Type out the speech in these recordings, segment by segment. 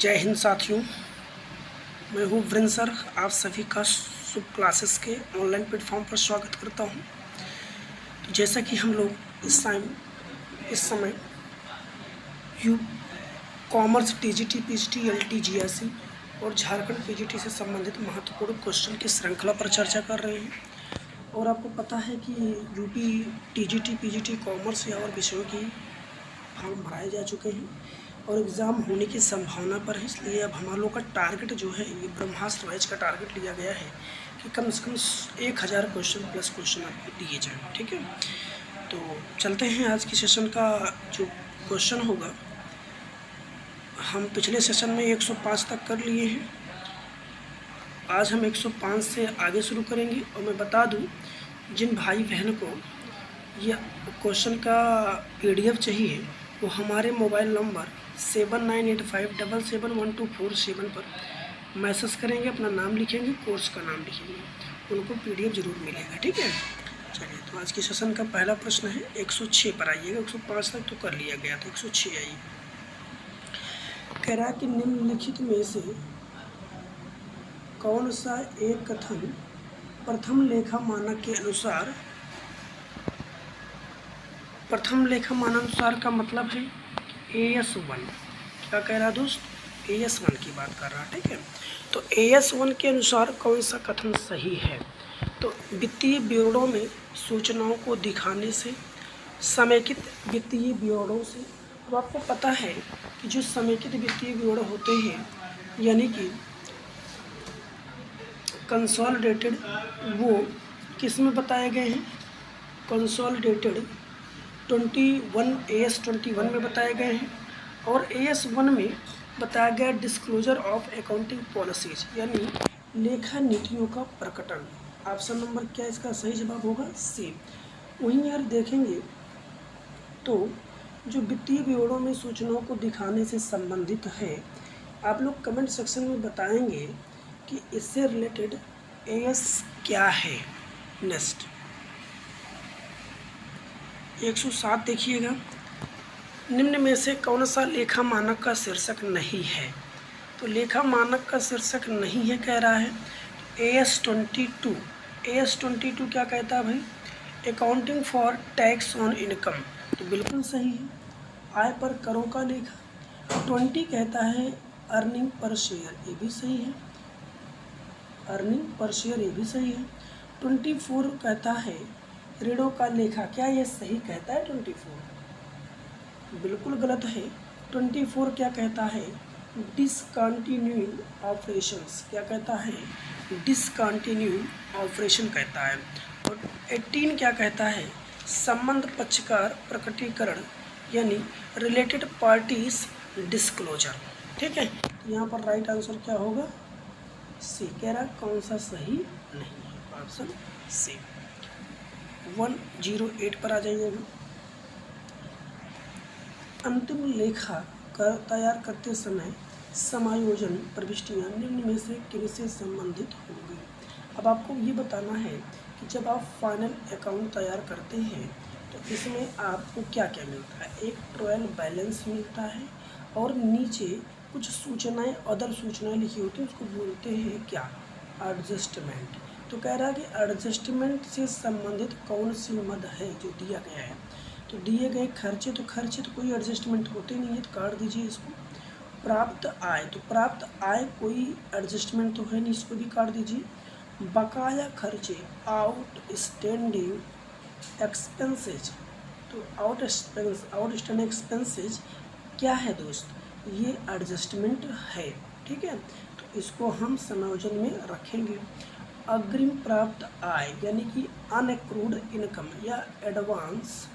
जय हिंद साथियों, मैं हूँ वृंद सर। आप सभी का शुभ क्लासेस के ऑनलाइन प्लेटफॉर्म पर स्वागत करता हूँ। तो जैसा कि हम लोग इस समय यू commerce TGT PGT LT GSE और झारखंड पीजीटी से संबंधित महत्वपूर्ण क्वेश्चन की श्रृंखला पर चर्चा कर रहे हैं। और आपको पता है कि यूपी टीजीटी पीजीटी कॉमर्स या और विषयों की फॉर्म भराए जा चुके हैं और एग्ज़ाम होने की संभावना पर है। इसलिए अब हम लोग का टारगेट जो है, ये ब्रह्मास्त्र बैच का टारगेट लिया गया है कि कम से कम 1000 क्वेश्चन प्लस क्वेश्चन आपको दिए जाएँ। ठीक है, तो चलते हैं। आज की सेशन का जो क्वेश्चन होगा, हम पिछले सेशन में 105 तक कर लिए हैं। आज हम 105 से आगे शुरू करेंगे। और मैं बता दूं, जिन भाई बहन को यह क्वेश्चन का PDF चाहिए वो हमारे मोबाइल नंबर 7985771247 पर मैसेज करेंगे, अपना नाम लिखेंगे, कोर्स का नाम लिखेंगे, उनको PDF ज़रूर मिलेगा। ठीक है, चलिए। तो आज के सेशन का पहला प्रश्न है, 106 पर आइएगा। 105 तक तो कर लिया गया था, 106 आइए। कह रहा है कि निम्नलिखित में से कौन सा एक कथन प्रथम लेखा मानक के अनुसार, प्रथम लेखा मानानुसार का मतलब है AS1। क्या कह रहा दोस्त? AS1 की बात कर रहा है। ठीक है, तो AS1 के अनुसार कौन सा कथन सही है? तो वित्तीय ब्योरों में सूचनाओं को दिखाने से, समेकित वित्तीय ब्योरों से। अब आपको पता है कि जो समेकित वित्तीय ब्योरो होते हैं, यानी कि कंसोलिडेटेड, वो किस में बताए गए हैं? कंसोलिडेटेड 21 AS21 में बताए गए हैं। और AS1 में बताया गया डिस्क्लोजर ऑफ अकाउंटिंग पॉलिसीज, यानी लेखा नीतियों का प्रकटन। ऑप्शन नंबर क्या इसका सही जवाब होगा? सी। वहीं यार देखेंगे तो जो वित्तीय ब्योरों में सूचनाओं को दिखाने से संबंधित है, आप लोग कमेंट सेक्शन में बताएंगे कि इससे रिलेटेड AS क्या है। नेक्स्ट 107 देखिएगा। निम्न में से कौन सा लेखा मानक का शीर्षक नहीं है? तो लेखा मानक का शीर्षक नहीं है कह रहा है AS22। AS22 क्या कहता है भाई? Accounting for tax on income. तो बिल्कुल सही है, आय पर करों का लेखा। 20 कहता है अर्निंग पर शेयर, ये भी सही है, अर्निंग पर शेयर, ये भी सही है। 24 कहता है ऋणों का लेखा। क्या ये सही कहता है? 24 बिल्कुल गलत है। 24 क्या कहता है? Discontinuing operations. क्या कहता है? डिसकंटिन्यूइंग ऑपरेशन कहता है। और 18 क्या कहता है? संबंध पक्षकार प्रकटीकरण, यानी रिलेटेड पार्टीज डिस्क्लोजर। ठीक है, तो यहाँ पर राइट आंसर क्या होगा? सी। कह रहा कौन सा सही नहीं है? Option C. 108 पर आ जाइएगा। अंतिम लेखा तैयार करते समय समायोजन प्रविष्टियाँ निम्न में से किनसे संबंधित होंगी? अब आपको ये बताना है कि जब आप फाइनल अकाउंट तैयार करते हैं तो इसमें आपको क्या क्या मिलता है? एक ट्रायल बैलेंस मिलता है और नीचे कुछ सूचनाएं, अदर सूचनाएं लिखी होती हैं, उसको बोलते हैं क्या? एडजस्टमेंट। तो कह रहा है कि एडजस्टमेंट से संबंधित कौन सी मद है जो दिया गया है? तो दिए गए खर्चे, तो खर्चे तो कोई एडजस्टमेंट होते नहीं है, तो काट दीजिए इसको। प्राप्त आय, तो प्राप्त आय कोई एडजस्टमेंट तो है नहीं, इसको भी काट दीजिए। बकाया खर्चे, आउटस्टैंडिंग एक्सपेंसेज, तो आउटस्टैंडिंग एक्सपेंसेज क्या है दोस्त? ये एडजस्टमेंट है। ठीक है, तो इसको हम समायोजन में रखेंगे। अग्रिम प्राप्त आय, यानी कि अनएक्रूड इनकम या एडवांस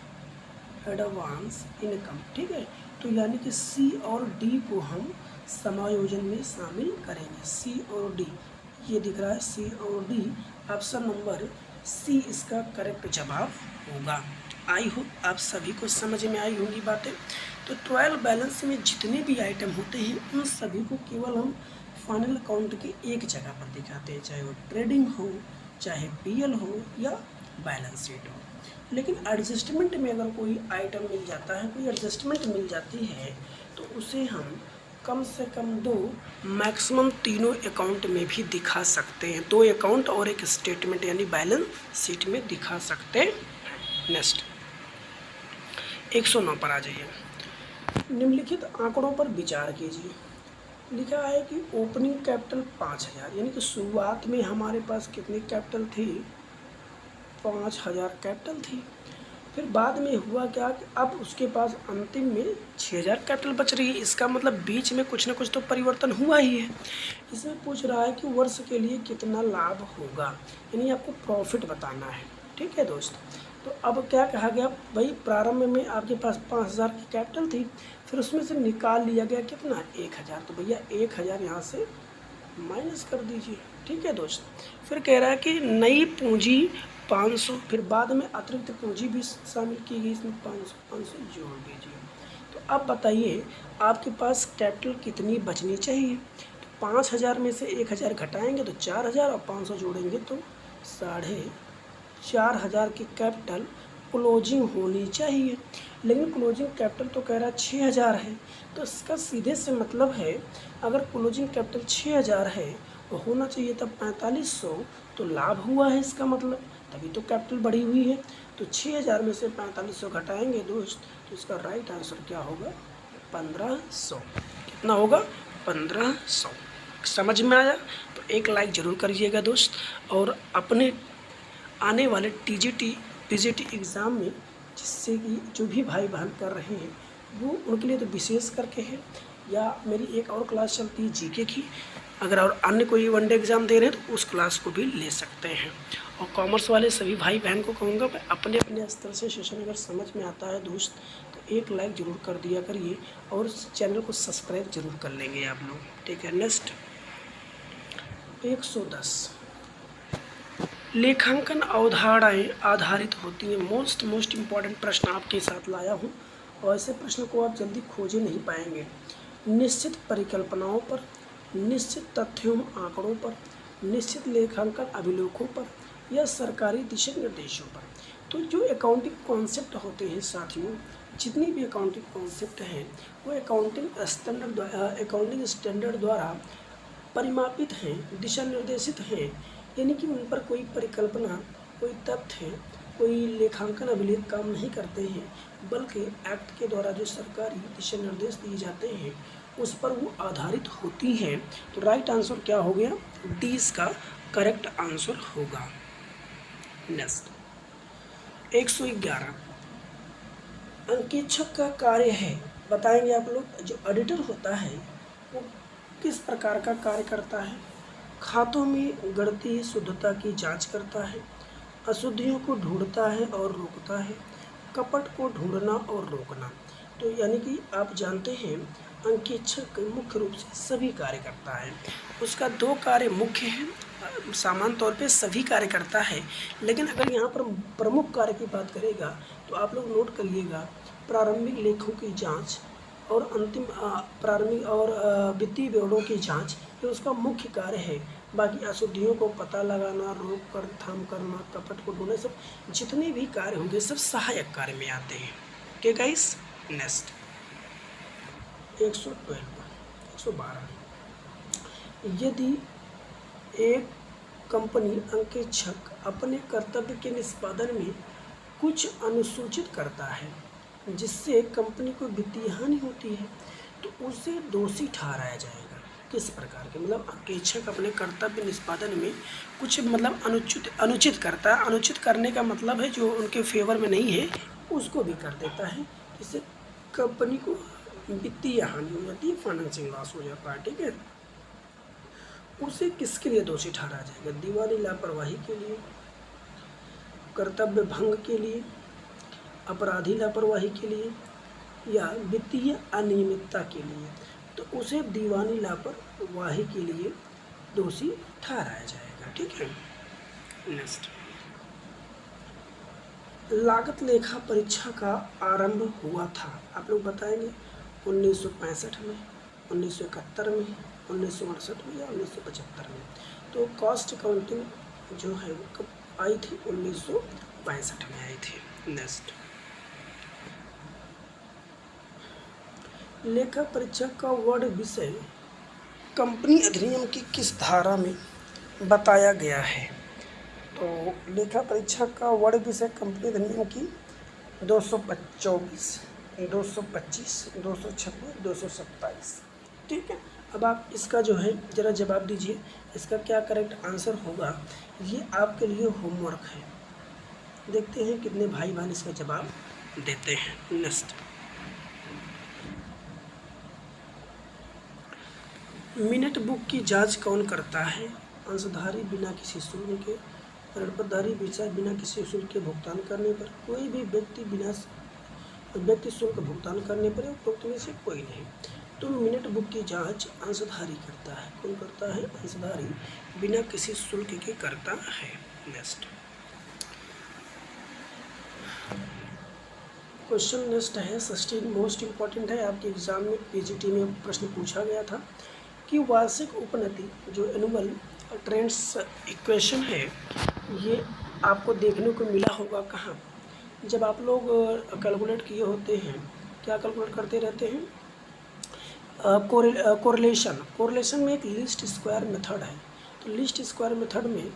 इनकम। ठीक है, तो यानी कि C और D को हम समायोजन में शामिल करेंगे। C और D, ये दिख रहा है C और D। ऑप्शन नंबर C इसका करेक्ट जवाब होगा। आई होप आप सभी को समझ में आई होंगी बातें। तो ट्रायल बैलेंस में जितने भी आइटम होते हैं उन सभी को केवल हम फाइनल अकाउंट की एक जगह पर दिखाते हैं, चाहे वो ट्रेडिंग हो, चाहे PL हो या बैलेंस शीट हो। लेकिन एडजस्टमेंट में अगर कोई आइटम मिल जाता है, कोई एडजस्टमेंट मिल जाती है, तो उसे हम कम से कम 2, मैक्सिमम तीनों अकाउंट में भी दिखा सकते हैं। 2 अकाउंट और एक स्टेटमेंट यानी बैलेंस शीट में दिखा सकते हैं। नेक्स्ट 109 पर आ जाइए। निम्नलिखित आंकड़ों पर विचार कीजिए। लिखा है कि ओपनिंग कैपिटल 5000, यानी कि शुरुआत में हमारे पास कितनी कैपिटल थी? 5000 कैपिटल थी। फिर बाद में हुआ क्या कि अब उसके पास अंतिम में 6000 कैपिटल बच रही है। इसका मतलब बीच में कुछ ना कुछ तो परिवर्तन हुआ ही है। इसमें पूछ रहा है कि वर्ष के लिए कितना लाभ होगा, यानी आपको प्रॉफिट बताना है। ठीक है दोस्त, तो अब क्या कहा गया भाई, प्रारंभ में आपके पास 5000 की कैपिटल थी, फिर उसमें से निकाल लिया गया कितना? 1000। तो भैया 1000 यहाँ से माइनस कर दीजिए। ठीक है दोस्त, फिर कह रहा है कि नई पूंजी 500, फिर बाद में अतिरिक्त पूंजी भी शामिल की गई, इसमें 500 जोड़ दीजिए। तो अब बताइए आपके पास कैपिटल कितनी बचनी चाहिए? तो 5000 में से 1000 घटाएंगे तो 4000 और 500 जोड़ेंगे तो 4500 की कैपिटल क्लोजिंग होनी चाहिए। लेकिन क्लोजिंग कैपिटल तो कह रहा है 6000 है, तो इसका सीधे से मतलब है अगर क्लोजिंग कैपिटल 6000 है तो होना चाहिए तब 4500, तो लाभ हुआ है इसका मतलब, तभी तो कैपिटल बढ़ी हुई है। तो 6000 में से 4500 घटाएंगे दोस्त, तो इसका राइट आंसर क्या होगा? 1500। कितना होगा? 1500। समझ में आया? तो एक लाइक ज़रूर करिएगा दोस्त, और अपने आने वाले टीजीटी पीजीटी एग्ज़ाम में जिससे कि जो भी भाई बहन कर रहे हैं वो उनके लिए तो विशेष करके है, या मेरी एक और क्लास चलती है जीके की, अगर और अन्य कोई वनडे एग्ज़ाम दे रहे हैं तो उस क्लास को भी ले सकते हैं। और कॉमर्स वाले सभी भाई बहन को कहूँगा मैं अपने अपने स्तर से सेशन अगर समझ में आता है दोस्त तो एक लाइक ज़रूर कर दिया करिए, और चैनल को सब्सक्राइब ज़रूर कर लेंगे आप लोग। ठीक है, नेक्स्ट 110, लेखांकन अवधारणाएँ आधारित होती हैं। मोस्ट इम्पॉर्टेंट प्रश्न आपके साथ लाया हूँ, और ऐसे प्रश्न को आप जल्दी खोजे नहीं पाएंगे। निश्चित परिकल्पनाओं पर, निश्चित तथ्यों आंकड़ों पर, निश्चित लेखांकन अभिलेखों पर, या सरकारी दिशा निर्देशों पर। तो जो अकाउंटिंग कॉन्सेप्ट होते हैं साथियों, जितनी भी अकाउंटिंग कॉन्सेप्ट हैं वो अकाउंटिंग स्टैंडर्ड द्वारा परिमापित हैं, दिशा निर्देशित हैं, यानी कि उन पर कोई परिकल्पना, कोई तथ्य, कोई लेखांकन अभिलेख काम नहीं करते हैं, बल्कि एक्ट के द्वारा जो सरकारी दिशा निर्देश दिए जाते हैं उस पर वो आधारित होती हैं। तो राइट आंसर क्या हो गया? डी इसका करेक्ट आंसर होगा। नेक्स्ट 111, अंकेक्षक का कार्य है, बताएंगे आप लोग। जो ऑडिटर होता है वो किस प्रकार का कार्य करता है? खातों में गणितीय शुद्धता की जांच करता है, अशुद्धियों को ढूंढता है और रोकता है, कपट को ढूंढना और रोकना। तो यानी कि आप जानते हैं अंकेक्षक मुख्य रूप से सभी कार्य करता है। उसका 2 कार्य मुख्य हैं, सामान्य तौर पे सभी कार्य करता है, लेकिन अगर यहाँ पर प्रमुख कार्य की बात करेगा तो आप लोग नोट करिएगा, प्रारंभिक लेखों की जांच और अंतिम प्रारंभिक और वित्तीय ब्यौरों की जांच, ये उसका मुख्य कार्य है। बाकी अशुद्धियों को पता लगाना, रोक कर थाम करना, कपट को ढूंढना, सब जितने भी कार्य होंगे सब सहायक कार्य में आते हैं। ओके गाइस, नेक्स्ट 112, यदि एक कंपनी अंकेक्षक अपने कर्तव्य के निष्पादन में कुछ अनुसूचित करता है जिससे कंपनी को वित्तीय हानि होती है तो उसे दोषी ठहराया जाएगा। किस प्रकार के? मतलब अंकेक्षक अपने कर्तव्य निष्पादन में कुछ मतलब अनुचित करता है। अनुचित करने का मतलब है जो उनके फेवर में नहीं है उसको भी कर देता है, जिससे कंपनी को वित्तीय हानि हो जाती है, फाइनेंशियल लॉस हो जाता है। ठीक है, उसे किसके लिए दोषी ठहराया जाएगा? दीवानी लापरवाही के लिए, कर्तव्य भंग के लिए, अपराधी लापरवाही के लिए, या वित्तीय अनियमितता के लिए। तो उसे दीवानी लापरवाही के लिए दोषी ठहराया जाएगा। ठीक है, नेक्स्ट, लागत लेखा परीक्षा का आरंभ हुआ था, आप लोग बताएंगे 1965 में, 1971 में, 1968 में, या 1975 में। तो कॉस्ट अकाउंटिंग जो है वो कब आई थी? 1962 में आई थी। नेक्स्ट, लेखा परीक्षक का वर्ड विषय कंपनी अधिनियम की किस धारा में बताया गया है? तो लेखा परीक्षक का वर्ड विषय कंपनी अधिनियम की 224, 225, 226, 227। ठीक है, अब आप इसका जो है ज़रा जवाब दीजिए, इसका क्या करेक्ट आंसर होगा। ये आपके लिए होमवर्क है। देखते हैं कितने भाई बहन इसका जवाब देते हैं। नेक्स्ट, मिनट बुक की जांच कौन करता है? अंशधारी बिना किसी शुल्क के, ऋणपतधारी बिना किसी शुल्क के भुगतान करने पर, कोई भी व्यक्ति शुल्क भुगतान करने पर, उपरोक्त में से कोई नहीं। तो मिनट बुक की जांच अंशधारी करता है। कौन करता है? अंशधारी बिना किसी शुल्क के करता है। नेक्स्ट क्वेश्चन नेक्स्ट है 16, मोस्ट इम्पॉर्टेंट है, आपके एग्जाम में पीजीटी में प्रश्न पूछा गया था कि वार्षिक उपनति जो एनुअल ट्रेंड्स इक्वेशन है, ये आपको देखने को मिला होगा कहाँ? जब आप लोग कैलकुलेट किए होते हैं, क्या कैलकुलेट करते रहते हैं? कोरिलेशन में एक लीस्ट स्क्वायर मेथड है। तो लीस्ट स्क्वायर मेथड में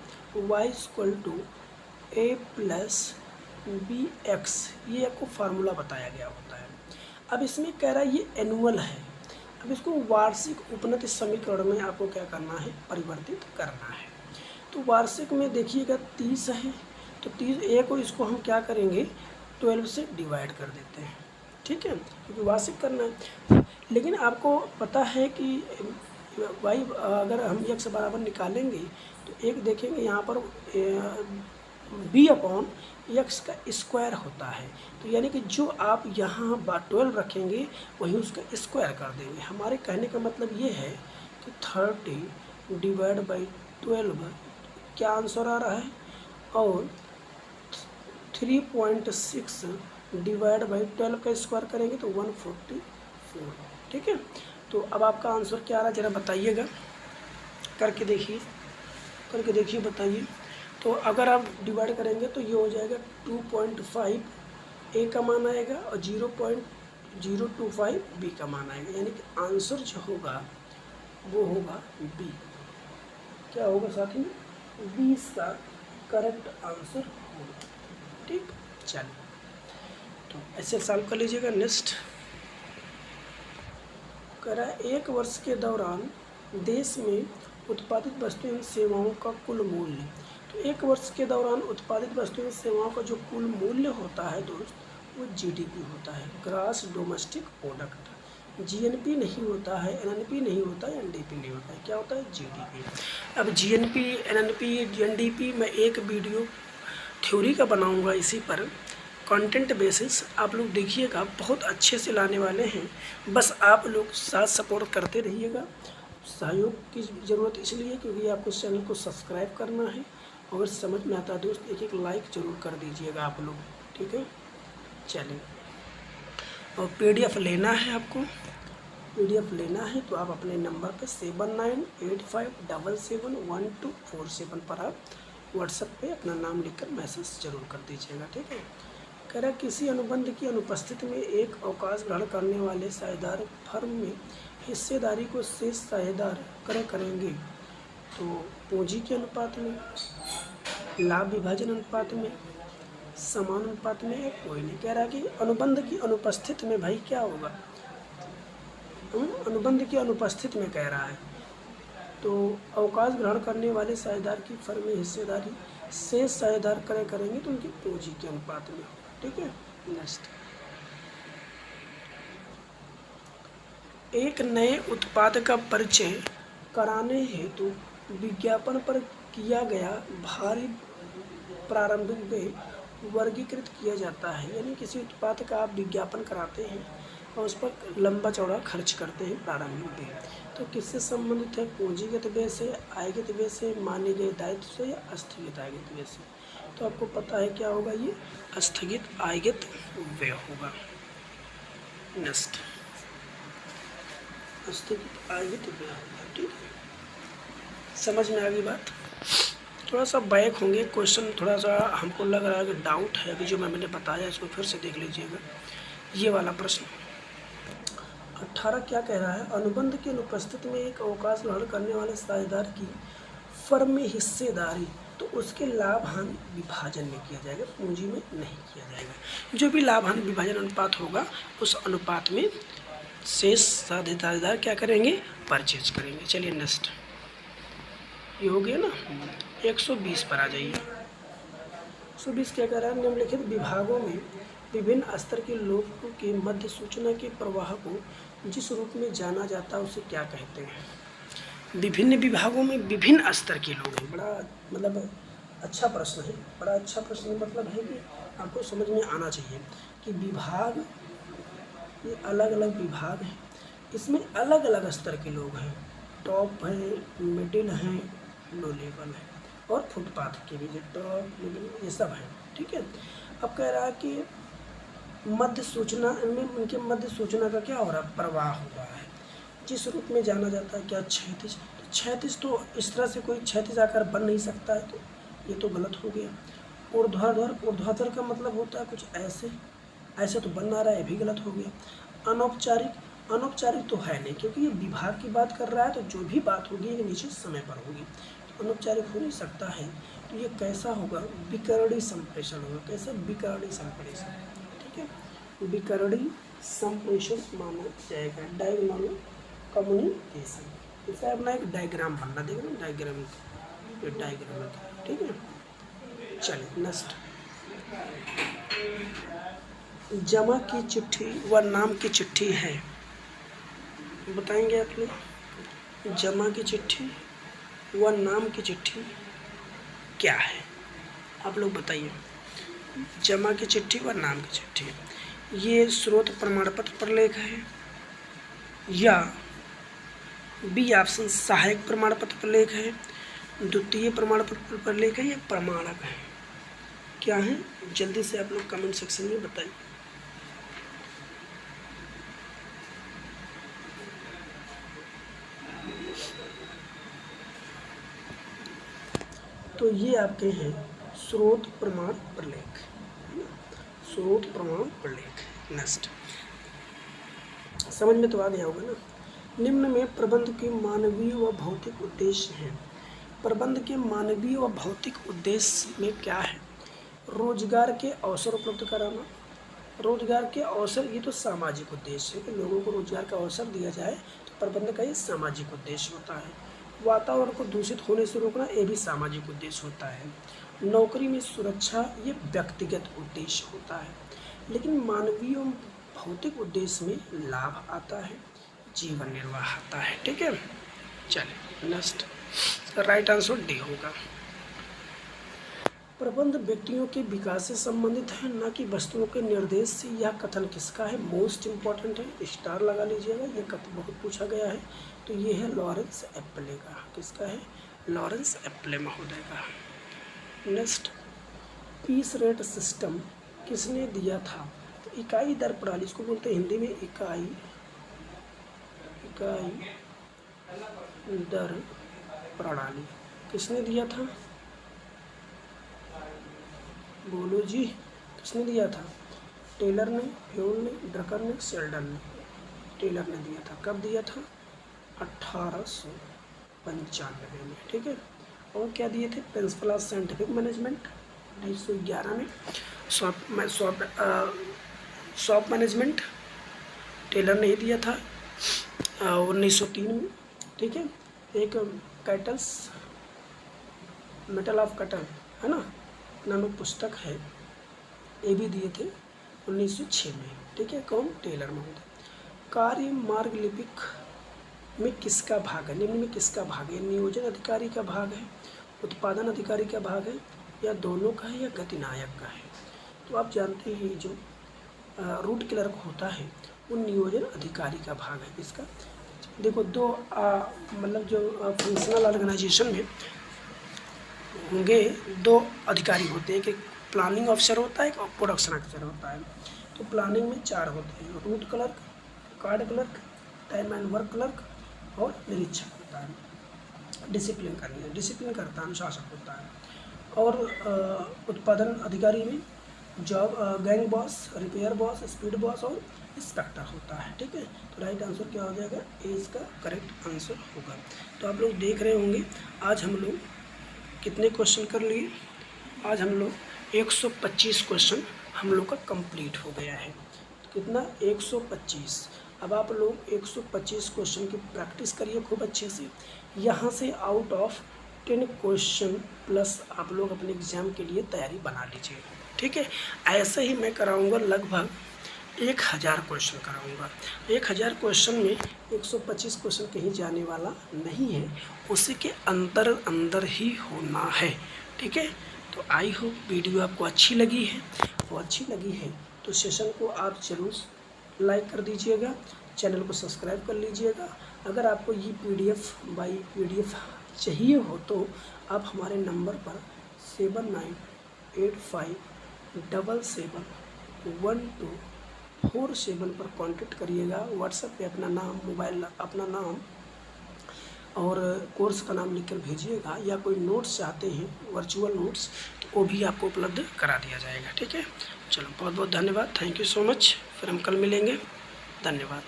y equal to a plus b x, ये आपको फार्मूला बताया गया होता है। अब इसमें कह रहा है ये एनुअल है। अब इसको वार्षिक उपनति समीकरण में आपको क्या करना है? परिवर्तित करना है। तो वार्षिक में देखिएगा 30 है, तो 30 ए को इसको हम क्या करेंगे? 12 से डिवाइड कर देते हैं। ठीक है, क्योंकि वार्षिक करना है। लेकिन आपको पता है कि वाई अगर हम x बराबर निकालेंगे तो एक देखेंगे यहाँ पर b अपॉन एक्स का स्क्वायर होता है। तो यानी कि जो आप यहाँ 12 रखेंगे वही उसका स्क्वायर कर देंगे। हमारे कहने का मतलब ये है कि 30 डिवाइड बाई 12 क्या आंसर आ रहा है, और 3.6 डिवाइड बाई 12 का स्क्वायर करेंगे तो 144। ठीक है, तो अब आपका आंसर क्या आ रहा है ज़रा बताइएगा, करके देखिए बताइए। तो अगर आप डिवाइड करेंगे तो ये हो जाएगा 2.5 ए का मान आएगा और 0.025 बी का मान आएगा। यानी कि आंसर जो होगा वो होगा बी। क्या होगा साथी में? 20 का करेक्ट आंसर होगा। ठीक, चलिए तो ऐसे सॉल्व कर लीजिएगा। नेक्स्ट कह रहा है एक वर्ष के दौरान देश में उत्पादित वस्तुओं एवं सेवाओं का कुल मूल्य। तो एक वर्ष के दौरान उत्पादित वस्तुओं एवं सेवाओं का जो कुल मूल्य होता है दोस्त, वो जीडीपी होता है, ग्रॉस डोमेस्टिक प्रोडक्ट। जीएनपी नहीं होता है, एनएनपी नहीं होता है, एनडीपी नहीं होता है, क्या होता है? जीडीपी। अब जीएनपी, एनएनपी, एनडीपी मैं एक वीडियो थ्योरी का बनाऊंगा इसी पर, कंटेंट बेसिस। आप लोग देखिएगा, बहुत अच्छे से लाने वाले हैं। बस आप लोग साथ सपोर्ट करते रहिएगा। सहयोग की ज़रूरत इसलिए क्योंकि आपको चैनल को सब्सक्राइब करना है। अगर समझ में आता है दोस्त, एक लाइक ज़रूर कर दीजिएगा आप लोग। ठीक है, चलिए। और पीडीएफ लेना है आपको, पीडीएफ लेना है तो आप अपने नंबर पर 7985771247 पर आप व्हाट्सएप पे अपना नाम लिखकर मैसेज जरूर कर दीजिएगा। ठीक है, कह रहा किसी अनुबंध की अनुपस्थिति में एक अवकाश ग्रहण करने वाले साझेदार फर्म में हिस्सेदारी को शेष साझेदार करेंगे तो पूंजी के अनुपात में, लाभ विभाजन अनुपात में, समान अनुपात में, या कोई नहीं। कह रहा है कि अनुबंध की अनुपस्थिति में भाई क्या होगा? अनुबंध की अनुपस्थिति में कह रहा है तो अवकाश ग्रहण करने वाले साझेदार की फर्म में हिस्सेदारी शेष साझेदार करेंगे तो उनकी पूंजी के अनुपात में। ठीक है, नेक्स्ट एक नए उत्पाद का परिचय कराने हेतु विज्ञापन पर किया गया भारी प्रारंभिक व्यय वर्गीकृत किया जाता है। यानी किसी उत्पाद का आप विज्ञापन कराते हैं और उस पर लंबा चौड़ा खर्च करते हैं प्रारंभिक व्यय, तो किससे संबंधित है? पूंजीगत व्यय से, आयगत व्यय से, माने गए दायित्व से, या स्थगित आयगत व्यय से? तो आपको पता है क्या होगा, ये स्थगित आयगत व्यय होगा। नेक्स्ट स्थगित आयगत व्यय होगा। ठीक है, समझ में आ गई बात? थोड़ा सा बैक होंगे, क्वेश्चन थोड़ा सा हमको लग रहा है कि डाउट है अभी जो मैंने बताया, इसको फिर से देख लीजिएगा। ये वाला प्रश्न 18 क्या कह रहा है, अनुबंध की अनुपस्थिति में एक अवकाश ग्रहण करने वाले साझेदार की फर्म में हिस्सेदारी तो उसके लाभ हानि विभाजन में किया जाएगा, पूंजी में नहीं किया जाएगा। जो भी लाभ हानि विभाजन अनुपात होगा उस अनुपात में शेष साझेदार क्या करेंगे, परचेज करेंगे। चलिए नेक्स्ट, ये हो गया ना। 120 पर आ जाइए। 120 क्या कह रहा है, निम्नलिखित विभागों में विभिन्न स्तर के लोगों के मध्य सूचना के प्रवाह को जिस रूप में जाना जाता है उसे क्या कहते हैं। विभिन्न विभागों में विभिन्न स्तर के लोग हैं, बड़ा मतलब अच्छा प्रश्न है, बड़ा अच्छा प्रश्न मतलब है कि आपको समझ में आना चाहिए कि विभाग, ये अलग अलग विभाग हैं, इसमें अलग अलग स्तर के लोग हैं, टॉप है, मिडिल हैं, लो लेवल है, और फुटपाथ के भी जो टॉप मिडिल ये सब हैं, ठीक है। अब कह रहा है कि मध्य सूचना में उनके मध्य सूचना का क्या हो रहा है, प्रवाह हो रहा है, जिस रूप में जाना जाता है क्या, क्षैतिज। तो क्षैतिज तो इस तरह से कोई क्षैतिज आकार बन नहीं सकता है, तो ये तो गलत हो गया। ऊर्ध्वाधर, ऊर्ध्वाधर का मतलब होता है कुछ ऐसे, ऐसे तो बन ना रहा है, ये भी गलत हो गया। अनौपचारिक, अनौपचारिक तो है नहीं क्योंकि ये विभाग की बात कर रहा है, तो जो भी बात होगी ये निश्चित समय पर होगी, तो अनौपचारिक हो नहीं सकता है। तो ये कैसा होगा, विकर्णी संप्रेषण होगा। कैसा, विकर्णी संप्रेषण, ठीक है, विकर्णी संप्रेषण माना जाएगा। डायगोनल कम्युनिकेशन, इसका अपना एक डायग्राम बनना, देख रहे हो डायग्राम, ये डायग्राम है, ठीक है। चलिए नेक्स्ट, जमा की चिट्ठी व नाम की चिट्ठी है, बताएंगे आप लोग। जमा की चिट्ठी व नाम की चिट्ठी क्या है, आप लोग बताइए। जमा की चिट्ठी व नाम की चिट्ठी, ये स्रोत प्रमाण पत्र प्रलेख है, या बी ऑप्शन सहायक प्रमाण पत्र प्रलेख है, द्वितीय प्रमाण पत्र प्रलेख है, या प्रमाणक है, क्या है, जल्दी से आप लोग कमेंट सेक्शन में बताइए। तो ये आपके हैं स्रोत प्रमाण प्रलेख, स्रोत प्रमाण प्रलेख। नेक्स्ट, समझ में तो आ गया होगा ना। निम्न में प्रबंध के मानवीय व भौतिक उद्देश्य हैं। प्रबंध के मानवीय व भौतिक उद्देश्य में क्या है, रोजगार के अवसर उपलब्ध कराना। रोजगार के अवसर, ये तो सामाजिक उद्देश्य है कि लोगों को रोजगार का अवसर दिया जाए, तो प्रबंध का ये सामाजिक उद्देश्य होता है। वातावरण को दूषित होने से रोकना, ये भी सामाजिक उद्देश्य होता है। नौकरी में सुरक्षा, ये व्यक्तिगत उद्देश्य होता है। लेकिन मानवीय भौतिक उद्देश्य में लाभ आता है, जीवन निर्वाह आता है, ठीक है। चलिए नेक्स्ट, राइट आंसर डी होगा। प्रबंध व्यक्तियों के विकास से संबंधित है, न कि वस्तुओं के निर्देश से। यह कथन किसका है, मोस्ट इम्पॉर्टेंट है, स्टार लगा लीजिएगा, ये कथन बहुत पूछा गया है। तो ये है लॉरेंस एप्पले का, किसका है, लॉरेंस एप्पले महोदय का। नेक्स्ट, पीस रेट सिस्टम किसने दिया था, तो इकाई दर प्रणाली, इसको बोलते हैं हिंदी में इकाई दर प्रणाली, किसने दिया था, बोलो जी, किसने दिया था, टेलर ने, फ्यूल ने, ड्रकर ने, शेल्डन ने। टेलर ने दिया था, कब दिया था, 1895 में, ठीक है। और क्या दिए थे, प्रिंसिपल ऑफ साइंटिफिक मैनेजमेंट 1911 में। शॉप मैनेजमेंट टेलर ने ही दिया था 1903 में, ठीक है। एक कैटल्स, मेटल ऑफ कैटल है ना, नामक पुस्तक है, ये भी दिए थे 1906 में, ठीक है। कौन, टेलर महोदय। कार्य मार्ग लिपिक में किसका भाग है, निम्न में किसका भाग है, नियोजन अधिकारी का भाग है, उत्पादन अधिकारी का भाग है, या दोनों का है, या गतिनायक का है। तो आप जानते हैं जो रूट क्लर्क होता है वो नियोजन अधिकारी का भाग है। इसका देखो दो मतलब जो फंक्शनल ऑर्गेनाइजेशन में होंगे दो अधिकारी होते हैं, एक प्लानिंग ऑफिसर होता है, एक प्रोडक्शन ऑफिसर होता है। तो प्लानिंग में 4 होते हैं, root clerk, card clerk, time and work clerk और निरीक्षक होता है। डिसिप्लिन करता है, अनुशासक होता है। और उत्पादन अधिकारी में job, gang boss, repair boss, speed boss और इंस्पेक्टर होता है। ठीक है, तो राइट आंसर क्या हो जाएगा, ए इसका करेक्ट आंसर होगा। तो आप लोग देख रहे होंगे आज हम लोग कितने क्वेश्चन कर लिए। आज हम लोग 125 क्वेश्चन हम लोग का कंप्लीट हो गया है। कितना, 125। अब आप लोग 125 क्वेश्चन की प्रैक्टिस करिए खूब अच्छे से। यहाँ से आउट ऑफ 10 क्वेश्चन प्लस आप लोग अपने एग्ज़ाम के लिए तैयारी बना लीजिए। ठीक है, ऐसे ही मैं कराऊंगा लगभग 1000 क्वेश्चन कराऊंगा। 1000 क्वेश्चन में 125 क्वेश्चन कहीं जाने वाला नहीं है, उसी के अंदर अंदर ही होना है। ठीक है, तो आई होप वीडियो आपको अच्छी लगी है। वो अच्छी लगी है तो सेशन को आप ज़रूर लाइक कर दीजिएगा, चैनल को सब्सक्राइब कर लीजिएगा। अगर आपको ये PDF बाई PDF चाहिए हो तो आप हमारे नंबर पर 7985771247 पर कांटेक्ट करिएगा। व्हाट्सएप पे अपना नाम, मोबाइल अपना नाम और कोर्स का नाम लिखकर भेजिएगा, या कोई नोट्स चाहते हैं वर्चुअल नोट्स तो वो भी आपको उपलब्ध करा दिया जाएगा। ठीक है, चलो बहुत बहुत धन्यवाद, थैंक यू सो मच। फिर हम कल मिलेंगे, धन्यवाद।